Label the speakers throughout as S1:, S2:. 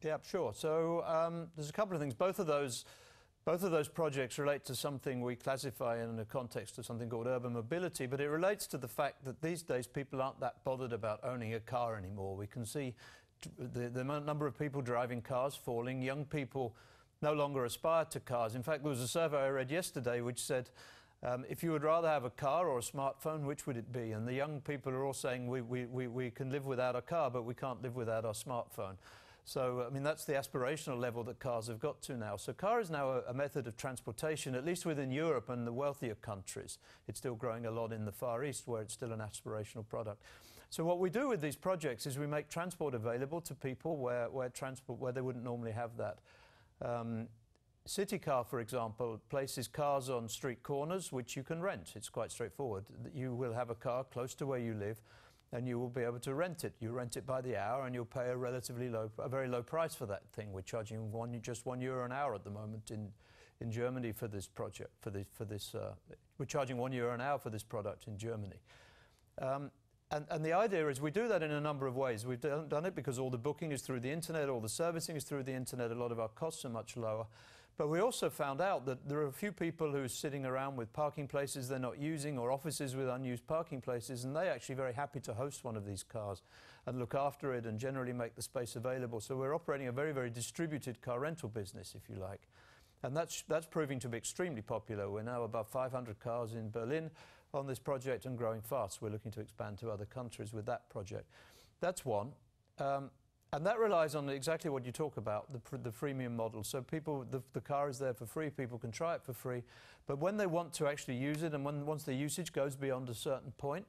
S1: Yeah, sure. So there's a couple of things. Both of those projects relate to something we classify in the context of something called urban mobility, but it relates to the fact that these days people aren't that bothered about owning a car anymore. We can see the number of people driving cars falling. Young people no longer aspire to cars. In fact, there was a survey I read yesterday which said, if you would rather have a car or a smartphone, which would it be? And the young people are all saying we can live without a car, but we can't live without our smartphone. So, I mean, that's the aspirational level that cars have got to now. So car is now a method of transportation, at least within Europe and the wealthier countries. It's still growing a lot in the Far East, where it's still an aspirational product. So what we do with these projects is we make transport available to people where they wouldn't normally have that. Citycar, for example, places cars on street corners, which you can rent. It's quite straightforward. You will have a car close to where you live, and you will be able to rent it. You rent it by the hour, and you'll pay a very low price for that thing. We're charging just €1 an hour at the moment in Germany for this project. We're charging €1 an hour for this product in Germany. And the idea is we do that in a number of ways. We've done it because all the booking is through the internet, all the servicing is through the internet, a lot of our costs are much lower. But we also found out that there are a few people who are sitting around with parking places they're not using, or offices with unused parking places, and they're actually very happy to host one of these cars and look after it and generally make the space available. So we're operating a very, very distributed car rental business, if you like. And that's proving to be extremely popular. We're now above 500 cars in Berlin on this project and growing fast. We're looking to expand to other countries with that project. That's one. And that relies on exactly what you talk about, the freemium model. So the car is there for free, people can try it for free. But when they want to actually use it, and once the usage goes beyond a certain point,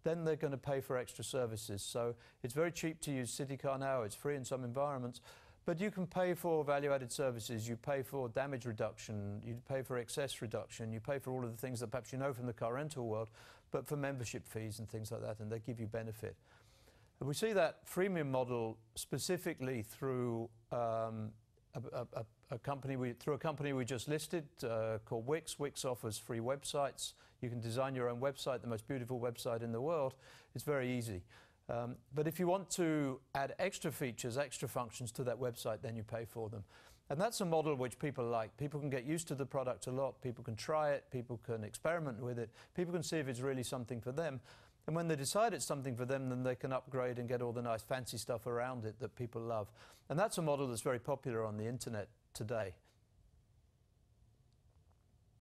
S1: then they're going to pay for extra services. So it's very cheap to use Citycar now. It's free in some environments. But you can pay for value-added services, you pay for damage reduction, you pay for excess reduction, you pay for all of the things that perhaps you know from the car rental world, but for membership fees and things like that, and they give you benefit. And we see that freemium model specifically through a company we just listed called Wix. Wix offers free websites. You can design your own website, the most beautiful website in the world. It's very easy. But if you want to add extra features, extra functions to that website, then you pay for them. And that's a model which people like. People can get used to the product a lot. People can try it. People can experiment with it. People can see if it's really something for them. And when they decide it's something for them, then they can upgrade and get all the nice fancy stuff around it that people love. And that's a model that's very popular on the internet today.